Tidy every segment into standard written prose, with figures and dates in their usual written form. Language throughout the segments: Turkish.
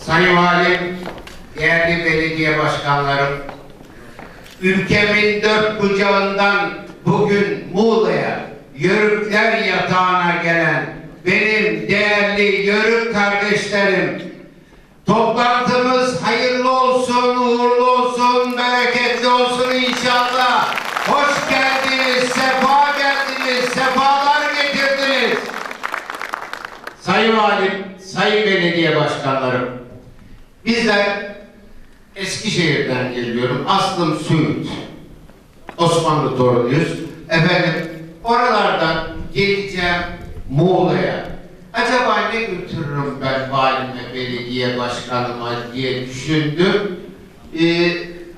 Sayın Valim, değerli belediye başkanlarım, ülkemin dört bucağından bugün Muğla'ya, Yörükler yatağına gelen benim değerli Yörük kardeşlerim, toplantımız hayırlı olsun, uğurlu olsun, bereketli olsun inşallah. Hoş geldiniz, sefa geldiniz, sefalar getirdiniz. Sayın Valim, sayın belediye başkanlarım, bizler Eskişehir'den geliyorum. Aslım Söğüt. Osmanlı torunuyuz. Efendim, oralardan geleceğim Muğla'ya. Acaba ne götürürüm ben valime, belediye başkanıma diye düşündüm.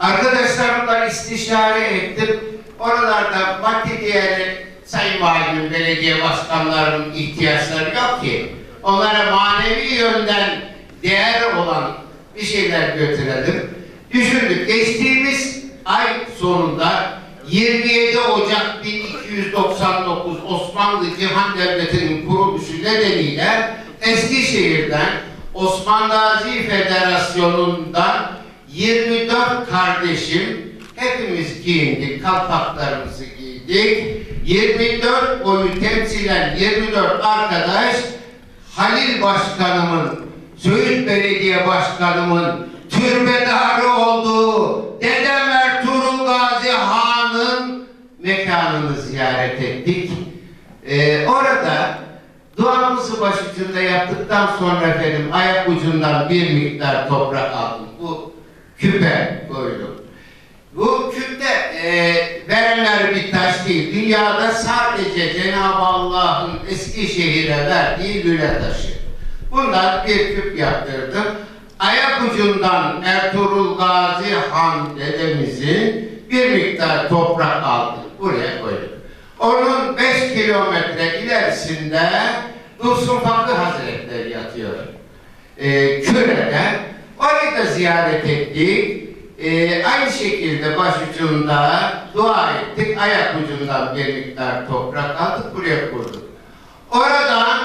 Arkadaşlarımla istişare ettim. Oralarda maddi değeri sayın valimin, belediye başkanlarının ihtiyaçları yok ki. Onlara manevi yönden değer olan bir şeyler götürelim. Düşündük. Geçtiğimiz ay sonunda 27 Ocak 1299 Osmanlı Cihan Devleti'nin kuruluşu nedeniyle Eskişehir'den Osman Gazi Federasyonu'ndan 24 kardeşim hepimiz giyindik, kalpaklarımızı giydik. 24 boyu temsilen 24 arkadaş Halil Başkanımın, Söğüt Belediye Başkanımın türbedarı olduğu Dedem Ertuğrul Gazi Han'ın mekanını ziyaret ettik. Orada duamızı başucunda yaptıktan sonra efendim ayak ucundan bir miktar toprak aldım. Bu küpe koydum. Bu küpe verenler bir taş değil. Dünyada sadece Cenab-ı Allah'ın Eskişehir'e verdiği lüle taşı. Bundan bir küp yaptırdım. Ayak ucundan Ertuğrul Gazi Han dedemizin bir miktar toprak aldık. Buraya koyduk. Onun 5 kilometre ilerisinde Dursun Fakı Hazretleri yatıyor. Küre'de. Orayı da ziyaret ettik. Aynı şekilde başucunda dua ettik. Ayak ucundan bir miktar toprak aldık. Buraya kurduk. Oradan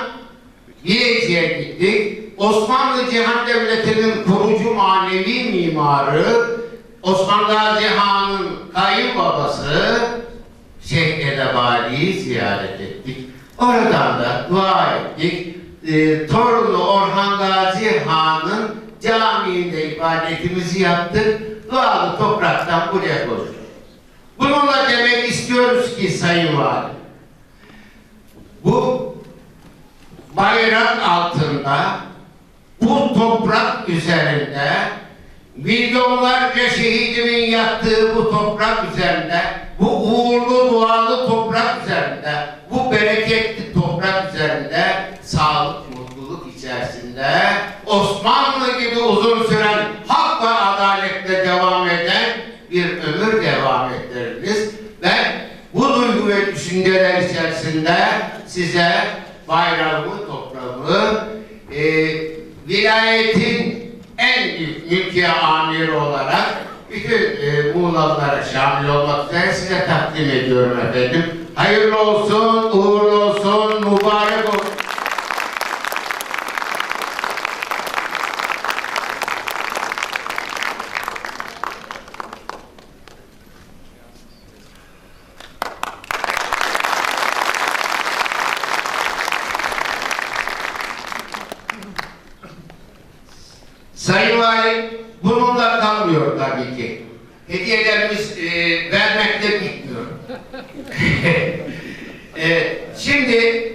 Bilecik'e gittik. Osmanlı Cihan Devleti'nin kurucu manevi mimarı Osman Gazi Han'ın kayınbabası Şeyh Edebali'yi ziyaret ettik. Oradan da dua ettik. Torunu Orhan Gazi Han'ın camiinde ibadetimizi yaptık. Dualı topraktan buraya koyduk. Bununla demek istiyoruz ki Sayın Valim, bu bayrak altında, bu toprak üzerinde, milyonlarca şehidimin yattığı bu toprak üzerinde, bu uğurlu dualı toprak üzerinde, bu bereketli toprak üzerinde, sağlık, mutluluk içerisinde, Osmanlı gibi uzun süren hak ve adaletle devam eden bir ömür devam ettiriniz. Ben bu duygu ve düşünceler içerisinde size bayrağımı, toprağımı, vilayetin en büyük mülkiye amiri olarak bütün Muğla'lara şamil olmak üzere size takdim ediyorum efendim. Hayırlı olsun, uğurlu olsun, mübarek olsun. Sayın Valim, bununla kalmıyor tabii ki. Hediyelerimiz vermekle bitmiyor. Şimdi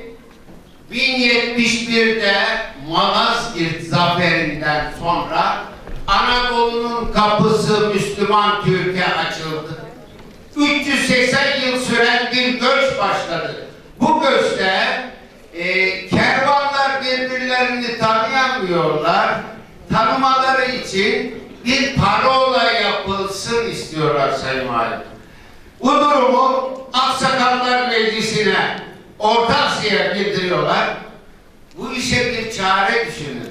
1071'de Malazgirt zaferinden sonra Anadolu'nun kapısı Müslüman Türkiye açıldı. 380 yıl süren bir göç başladı. Bu göçte kervanlar birbirlerini tanıyamıyorlar. Tanımaları için bir parola yapılsın istiyorlar Sayın Valim. Bu durumu Aksakallar Meclisi'ne, Orta Asya'ya bildiriyorlar. Bu işe bir çare düşünün.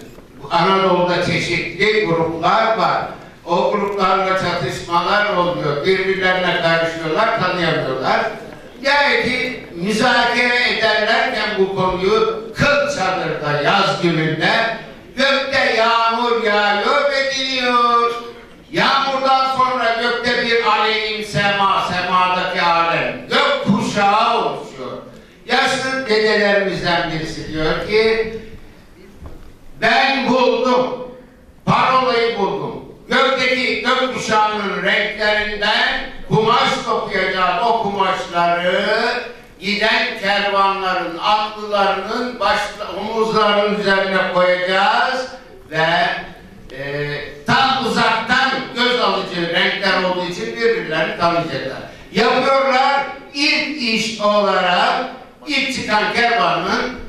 Anadolu'da çeşitli gruplar var. O gruplarla çatışmalar oluyor. Birbirlerine karışıyorlar, tanıyamıyorlar. Yani müzakere ederlerken bu konuyu kıl çadırda yaz gününde gökte yağmur yağmur yağıyor ve diniyor. Yağmurdan sonra gökte bir aleyhim sema, semadaki alem, gök kuşağı oluşuyor. Yaşlı dedelerimizden birisi diyor ki, ben buldum, parolayı buldum. Gökteki gök kuşağının renklerinden kumaş dokuyacağız. O kumaşları giden kervanların atlılarının omuzlarının üzerine koyacağız ve tam uzaktan göz alıcı renkler olduğu için birbirlerini tanıyacaklar. Yapıyorlar. İlk iş olarak ilk çıkan kervanın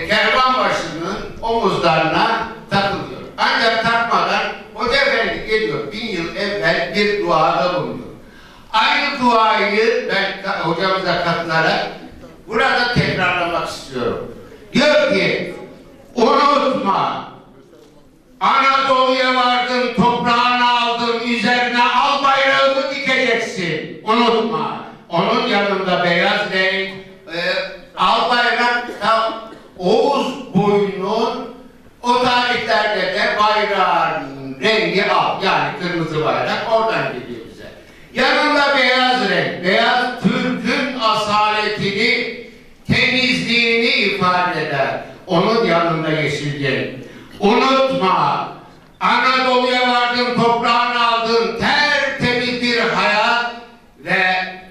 kervan başının omuzlarına takılıyor. Ancak takmadan Hoca Efendi geliyor. 1000 yıl evvel bir duada bulunuyor. Aynı duayı ben hocamıza katılarak burada tekrarlamak istiyorum. Diyor ki, unutma, Anadolu'ya vardın, toprağını aldın, üzerine al bayrağını dikeceksin. Unutma. Onun yanında beyaz renk, al bayrak, Oğuz boyunun o tarihlerde de bayrağın rengi al. Yani kırmızı bayrak oradan geliyor bize. Yanında beyaz renk. Beyaz Türk'ün asaletini, temizliğini ifade eder. Onun yanında yeşil renk. Unutma, Anadolu'ya vardın, toprağını aldın, tertemiz bir hayat ve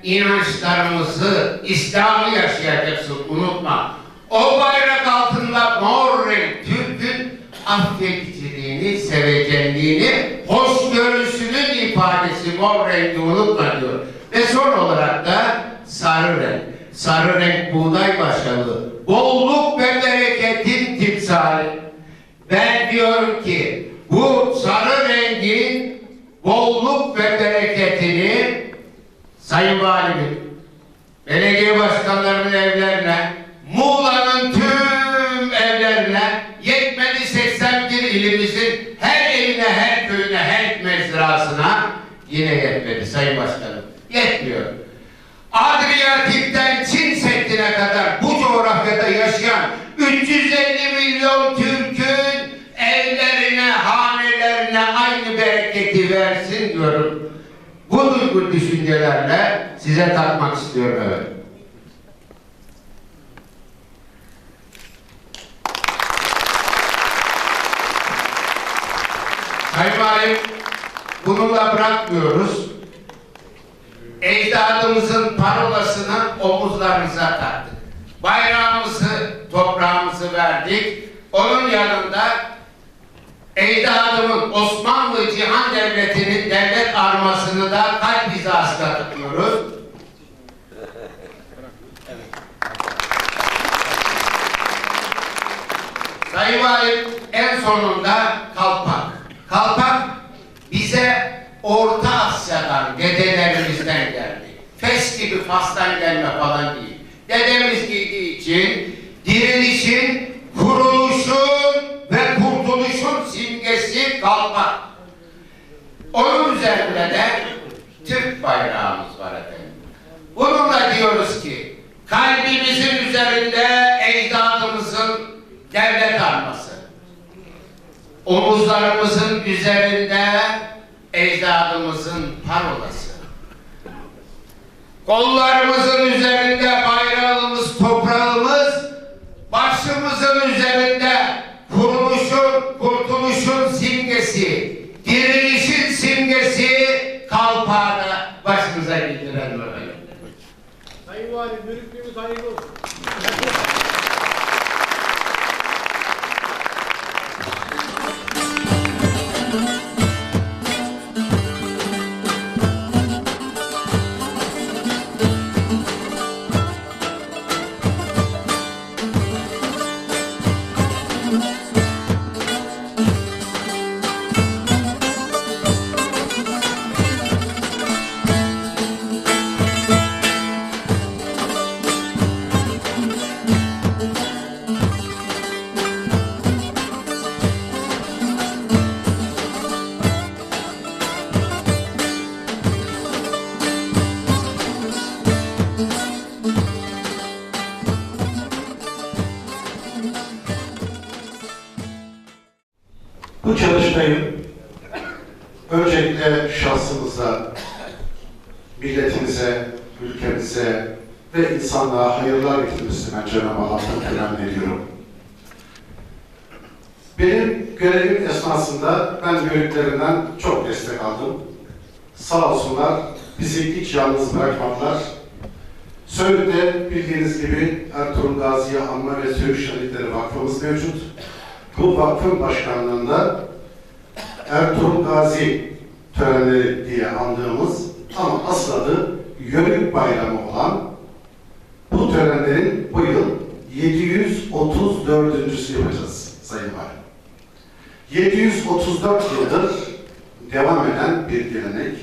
inançlarımızı, İslam'ı yaşayacaksın. Unutma. O bayrak altında mor renk, Türk'ün affediciliğini, sevecenliğini, hoşgörüsünün ifadesi mor rengi unutma diyor. Ve son olarak da sarı renk. Sarı renk buğday başağı, bolluk ve bereketin timsali. Ben diyorum ki bu sarı rengin bolluk ve bereketini Sayın Valim, belediye başkanlarının evlerine, Muğla'nın tüm evlerine, yetmedi 81 ilimizin her evine, her köyüne, her mezrasına yine yetmedi Sayın Başkanım. Yetmiyor. Adriyatik'ten Çin Seddi'ne kadar bu coğrafyada yaşayan 350 milyon Türk'ün evlerine, hanelerine aynı bereketi versin diyorum. Bu duygu düşüncelerle size takmak istiyorum. Evet. Sayın Valim, bununla bırakmıyoruz. Ecdadımızın parolasını omuzlarımıza taktık. Bayrağımızı, toprağımızı verdik. Onun yanında ecdadımın Osmanlı Cihan Devleti'nin devlet armasını da kalp hizasına takıyoruz. Sayın Valim, en sonunda kalpak. Kalpak bize Orta Asya'dan, dedelerimizden geldi. Fes gibi Fas'tan gelme falan değil. Dedemiz giydiği için dirilişin, kuruluşun ve kurtuluşun simgesi kalpak. Onun üzerinde de Türk bayrağımız var efendim. Bununla diyoruz ki kalbimizin üzerinde ecdadımızın devlet arması. Omuzlarımızın üzerinde ecdadımızın parolası. Kollarımızın üzerinde bayrağımız, toprağımız, başımızın üzerinde kuruluşun, kurtuluşun simgesi, dirilişin simgesi kalpağını başımıza getiren böyle. Sayın Valim, mülklüğümüz hayırlı olsun. Bu çalışmayı öncelikle şahsımıza, milletimize, ülkemize ve insanlığa hayırlar getirmesini ben Cenab-ı Allah'tan temenni ediyorum. Benim görevim esnasında ben yörüklerinden çok destek aldım. Sağ olsunlar, bizi hiç yalnız bırakmadılar. Söğüt'te bildiğiniz gibi Ertuğrul Gazi'ye Anma ve Söğüt Şehitleri Vakfımız mevcut. Bu vakfın başkanlığında Ertuğrul Gazi törenleri diye andığımız ama asıl adı Yörük Bayramı olan bu törenlerin bu yıl 734.'sü yapacağız Sayın Valim. 734 yıldır devam eden bir gelenek.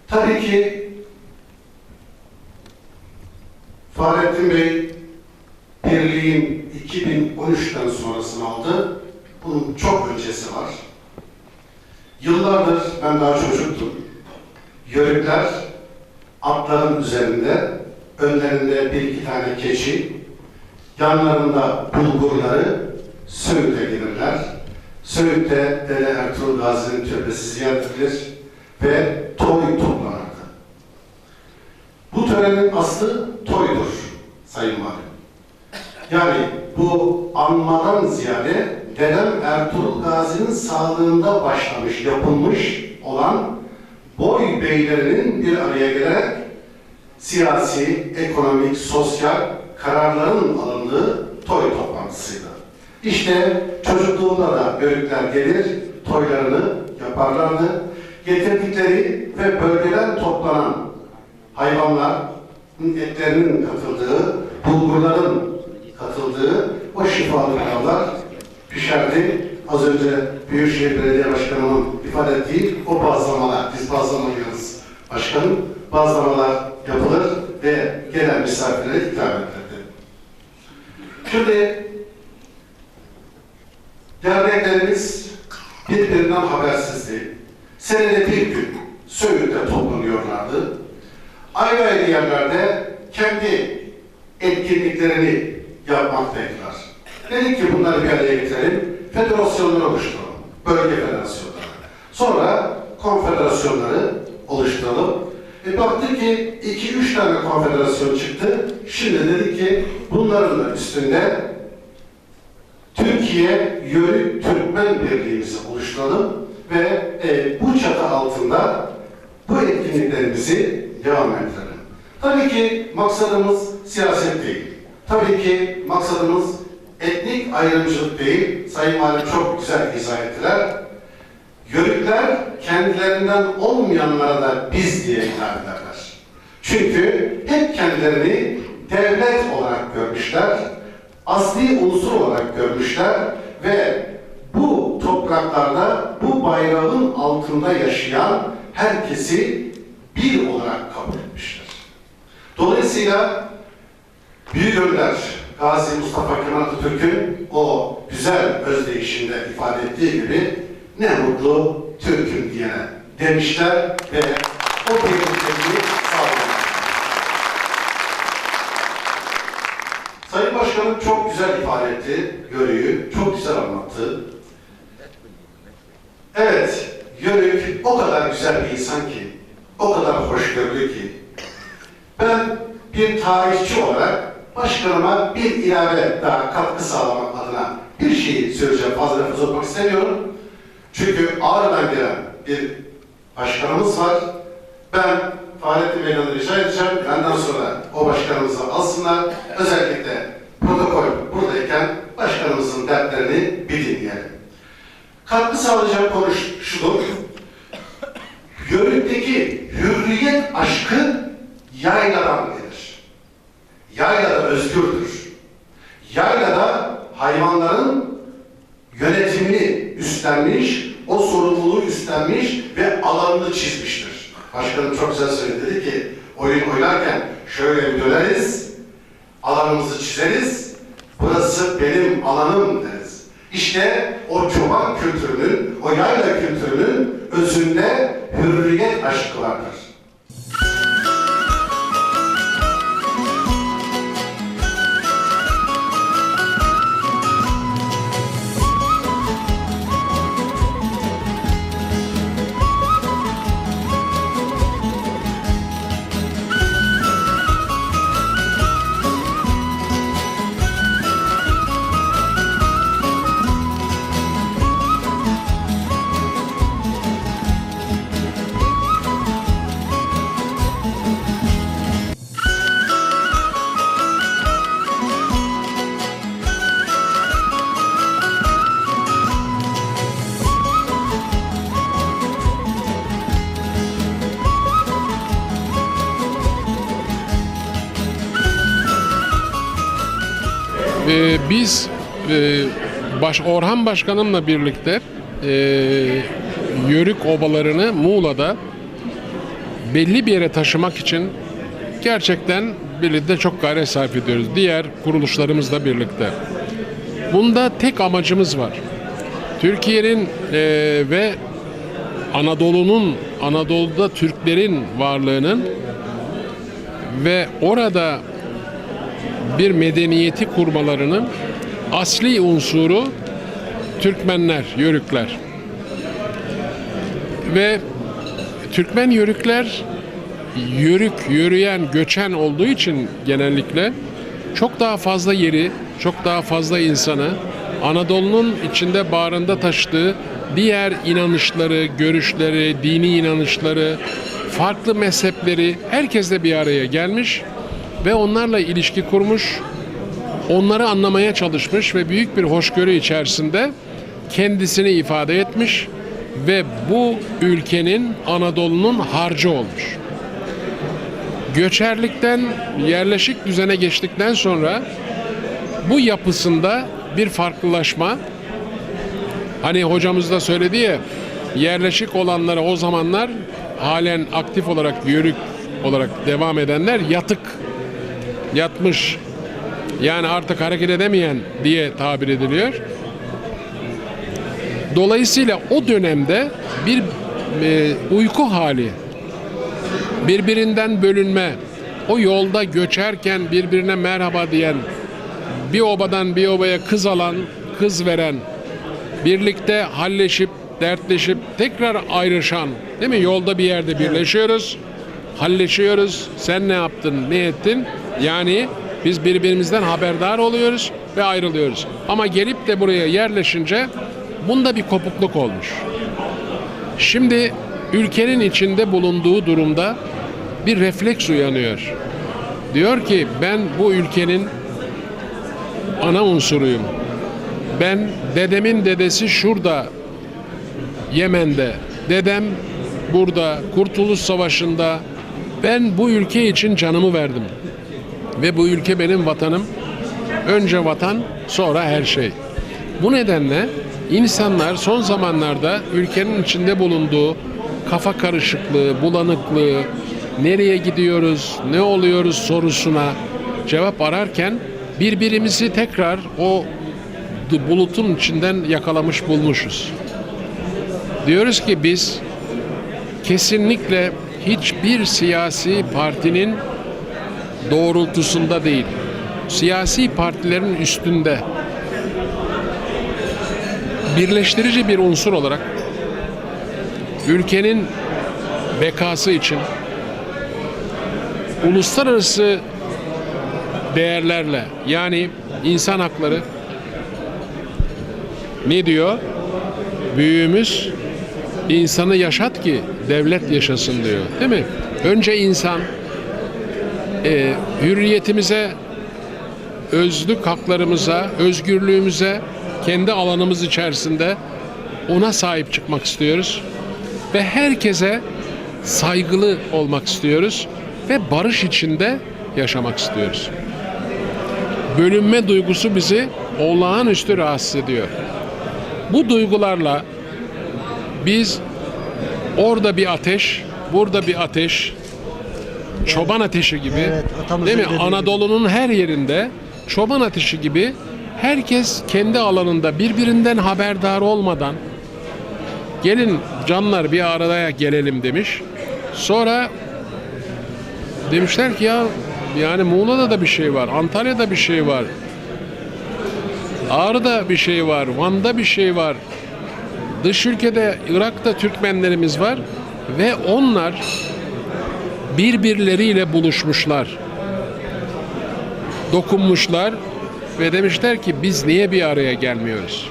Tabii ki Fahrettin Bey birliğin 2013'ten sonrasını aldı. Bunun çok öncesi var. Yıllardır ben daha çocuktum. Yörükler atların üzerinde, önlerinde bir iki tane keçi, yanlarında bulgurları Söğüt'e gelirler. Söğüt'te Dede Ertuğrul Gazi'nin türbesi ziyaret edilir ve toy toplanırdı. Bu törenin aslı toydur Sayın Valim. Yani bu anmadan ziyade Dedem Ertuğrul Gazi'nin sağlığında başlamış, yapılmış olan boy beylerinin bir araya gelerek siyasi, ekonomik, sosyal kararların alındığı toy toplantısıydı. İşte çocukluğunda da yörükler gelir, toylarını yaparlardı. Getirdikleri ve bölgeden toplanan hayvanların etlerinin katıldığı, bulgurların katıldığı o şifalı pilavlar pişerdi. Az önce Büyükşehir Belediye Başkanı'nın ifade ettiği o bazlamalar, biz bazlama diyoruz başkanım, bazlamalar yapılır ve gelen misafirlere ikram edilirdi. Şimdi derneklerimiz birbirinden habersizdi. Senede bir gün Söğüt'te toplanıyorlardı. Ayrı ayrı yerlerde kendi etkinliklerini yapmaktaydılar. Dedik ki bunları bir araya getirelim, federasyonları oluşturalım, bölge federasyonları. Sonra konfederasyonları oluşturalım. Baktık ki 2-3 tane konfederasyon çıktı. Şimdi dedik ki bunların da üstünde Türkiye Yörük Türkmen Birliğimizi oluşturalım ve bu çatı altında bu etkinliklerimizi devam ettirelim. Tabii ki maksadımız siyaset değil. Tabii ki maksadımız etnik ayrımcılık değil. Sayın Valim çok güzel izah ettiler. Yörükler kendilerinden olmayanlara da biz diye hitap ederler. Çünkü hep kendilerini devlet olarak görmüşler, asli unsur olarak görmüşler ve bu topraklarda bu bayrağın altında yaşayan herkesi bir olarak kabul etmişler. Dolayısıyla Büyük Önder Gazi Mustafa Kemal Atatürk'ün o güzel özdeyişinde ifade ettiği gibi ne mutlu Türk'üm diyene demişler ve o birlikleri sağlamışlar. Sayın Başkanım çok güzel ifade etti Yörük'ü, çok güzel anlattı. Evet, Yörük o kadar güzel bir insan ki, o kadar hoşgörülü ki, ben bir tarihçi olarak başkanıma bir ilave daha katkı sağlamak adına bir şey söyleyeceğim, fazla lafı uzatmak istemiyorum. Çünkü Ağrı'dan gelen bir başkanımız var. Ben Fahrettin Bey'den rica edeceğim, benden sonra o başkanımızı alsınlar. Özellikle protokol buradayken başkanımızın dertlerini bir dinleyelim. Katkı sağlayacağım konu şudur. Yörükteki hürriyet aşkı yayladan gelir. Yaylada özgürdür. Yaylada hayvanların yönetimini üstlenmiş, o sorumluluğu üstlenmiş ve alanını çizmiştir. Başkanım çok güzel söyledi. Dedi ki oyun oynarken şöyle bir döneriz, alanımızı çizeriz, burası benim alanım deriz. İşte o çoban kültürünün, o yayla kültürünün özünde hürriyet aşkı vardır. Biz Orhan Başkanımla birlikte Yörük obalarını Muğla'da belli bir yere taşımak için gerçekten birlikte çok gayret sarf ediyoruz. Diğer kuruluşlarımızla birlikte. Bunda tek amacımız var. Türkiye'nin ve Anadolu'da Türklerin varlığının ve orada bir medeniyeti kurmalarının asli unsuru Türkmenler, Yörükler. Ve Türkmen Yörükler yürüyen, göçen olduğu için genellikle çok daha fazla yeri, çok daha fazla insanı Anadolu'nun içinde bağrında taşıdığı diğer inanışları, görüşleri, dini inanışları, farklı mezhepleri herkesle bir araya gelmiş ve onlarla ilişki kurmuş, onları anlamaya çalışmış ve büyük bir hoşgörü içerisinde kendisini ifade etmiş ve bu ülkenin, Anadolu'nun harcı olmuş. Göçerlikten yerleşik düzene geçtikten sonra bu yapısında bir farklılaşma, hani hocamız da söyledi ya, yerleşik olanları o zamanlar halen aktif olarak, yörük olarak devam edenler yatmış, yani artık hareket edemeyen diye tabir ediliyor. Dolayısıyla o dönemde bir uyku hali, birbirinden bölünme, o yolda göçerken birbirine merhaba diyen, bir obadan bir obaya kız alan, kız veren, birlikte halleşip, dertleşip, tekrar ayrışan, değil mi? Yolda bir yerde birleşiyoruz, halleşiyoruz, sen ne yaptın, ne ettin? Yani biz birbirimizden haberdar oluyoruz ve ayrılıyoruz. Ama gelip de buraya yerleşince bunda bir kopukluk olmuş. Şimdi ülkenin içinde bulunduğu durumda bir refleks uyanıyor. Diyor ki ben bu ülkenin ana unsuruyum. Ben dedemin dedesi şurada Yemen'de, dedem burada Kurtuluş Savaşı'nda, ben bu ülke için canımı verdim. Ve bu ülke benim vatanım. Önce vatan, sonra her şey. Bu nedenle insanlar son zamanlarda ülkenin içinde bulunduğu kafa karışıklığı, bulanıklığı, nereye gidiyoruz, ne oluyoruz sorusuna cevap ararken birbirimizi tekrar o bulutun içinden yakalamış bulmuşuz. Diyoruz ki biz kesinlikle hiçbir siyasi partinin doğrultusunda değil, siyasi partilerin üstünde birleştirici bir unsur olarak ülkenin bekası için uluslararası değerlerle, yani insan hakları, ne diyor? Büyüğümüz insanı yaşat ki devlet yaşasın diyor. Değil mi? Önce insan hürriyetimize, özlük haklarımıza, özgürlüğümüze, kendi alanımız içerisinde ona sahip çıkmak istiyoruz. Ve herkese saygılı olmak istiyoruz. Ve barış içinde yaşamak istiyoruz. Bölünme duygusu bizi olağanüstü rahatsız ediyor. Bu duygularla biz orada bir ateş, burada bir ateş, çoban ateşi gibi, Evet, değil mi? Anadolu'nun her yerinde çoban ateşi gibi herkes kendi alanında birbirinden haberdar olmadan gelin canlar bir araya gelelim demiş. Sonra demişler ki ya yani Muğla'da da bir şey var, Antalya'da bir şey var, Ağrı'da bir şey var, Van'da bir şey var. Dış ülkede, Irak'ta Türkmenlerimiz var ve onlar birbirleriyle buluşmuşlar, dokunmuşlar ve demişler ki biz niye bir araya gelmiyoruz?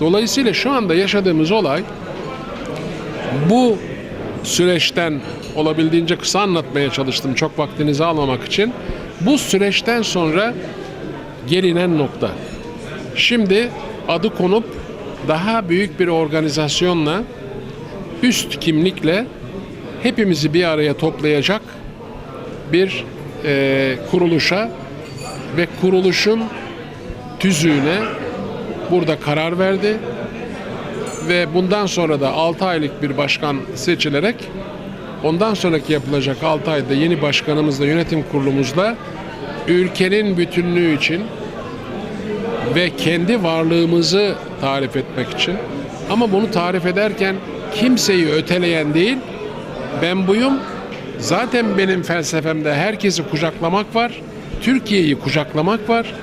Dolayısıyla şu anda yaşadığımız olay bu süreçten olabildiğince kısa anlatmaya çalıştım çok vaktinizi almamak için. Bu süreçten sonra gelinen nokta. Şimdi adı konup daha büyük bir organizasyonla, üst kimlikle hepimizi bir araya toplayacak bir kuruluşa ve kuruluşun tüzüğüne burada karar verdi ve bundan sonra da 6 aylık bir başkan seçilerek ondan sonraki yapılacak 6 ayda yeni başkanımızla, yönetim kurulumuzla ülkenin bütünlüğü için ve kendi varlığımızı tarif etmek için, ama bunu tarif ederken kimseyi öteleyen değil, ben buyum, zaten benim felsefemde herkesi kucaklamak var, Türkiye'yi kucaklamak var.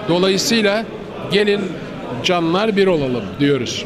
Dolayısıyla gelin canlar bir olalım diyoruz.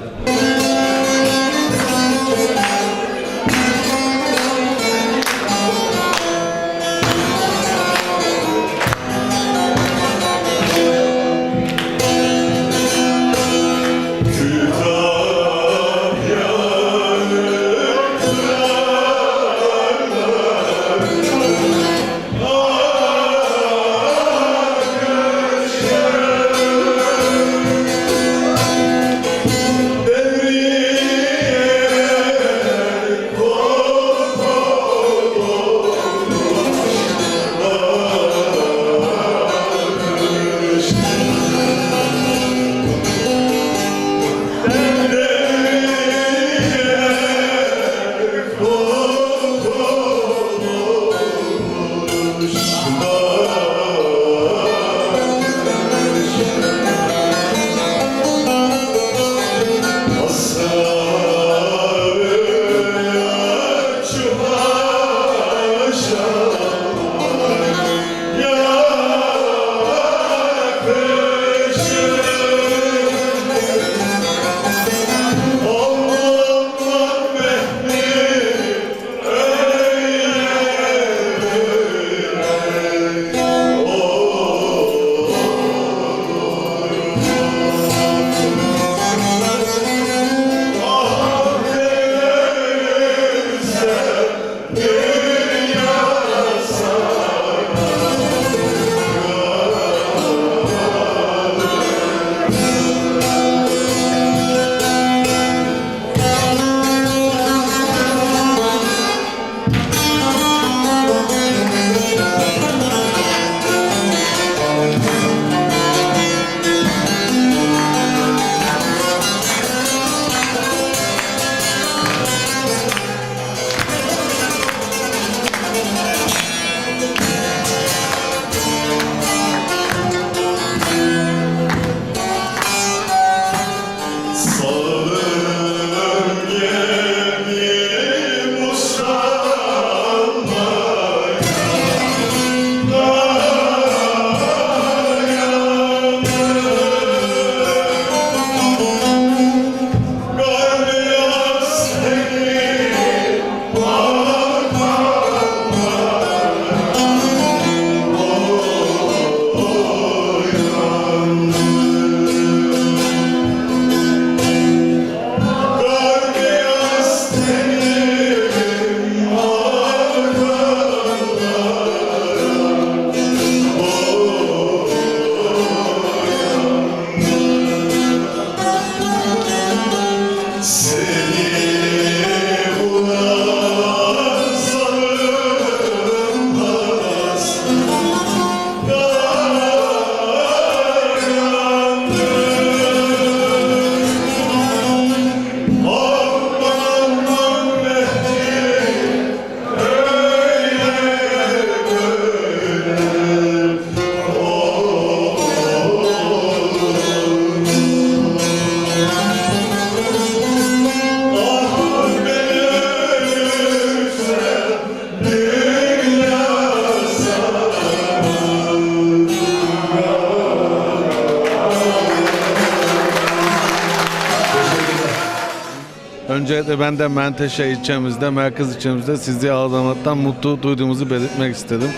Öncelikle ben de Menteşe ilçemizde, merkez ilçemizde sizi ağırlamaktan mutlu duyduğumuzu belirtmek istedim.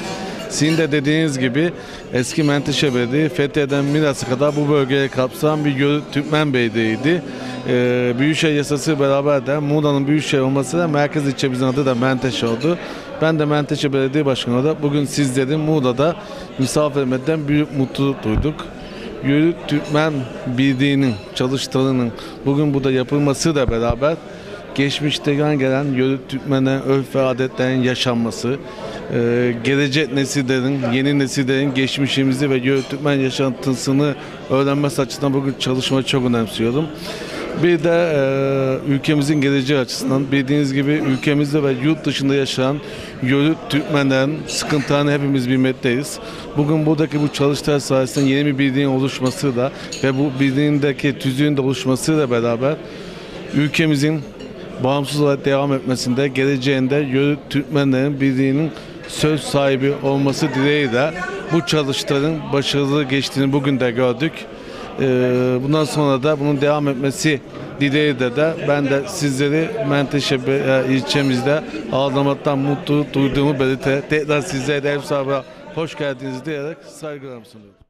Sizin de dediğiniz gibi eski Menteşe Belediye Fethiye'den Milas'a kadar bu bölgeye kapsayan bir Yörük Türkmen Belediye'ydi. Büyükşehir yasası beraber de Muğla'nın Büyükşehir olmasıyla merkez ilçemizin adı da Menteşe oldu. Ben de Menteşe Belediye Başkanı olarak bugün sizlerin Muğla'da misafir etmekten büyük mutluluk duyduk. Yörük Türkmen Birliği'nin çalıştayının bugün burada yapılması da beraber geçmişten gelen Yörük Türkmenlerin örf ve adetlerin yaşanması, gelecek nesillerin, yeni nesillerin geçmişimizi ve Yörük Türkmen yaşantısını öğrenmesi açısından bugün çalışmayı çok önemsiyorum. Bir de ülkemizin geleceği açısından bildiğiniz gibi ülkemizde ve yurt dışında yaşayan Yörük Türkmenlerin sıkıntılarını hepimiz bilmekteyiz. Bugün buradaki bu çalıştay sayesinde yeni bir birliğin oluşmasıyla ve bu birliğindeki tüzüğün de oluşmasıyla beraber ülkemizin bağımsız olarak devam etmesinde, geleceğinde Yörük Türkmenlerin birliğinin söz sahibi olması dileğiyle bu çalıştayın başarılı geçtiğini bugün de gördük. Bundan sonra da bunun devam etmesi dileğiyle de ben de sizleri Menteşe ilçemizde ağırlamaktan mutlu duyduğumu belirterek tekrar sizlere de ev sahibi hoş geldiniz diyerek saygılarımı sunuyorum.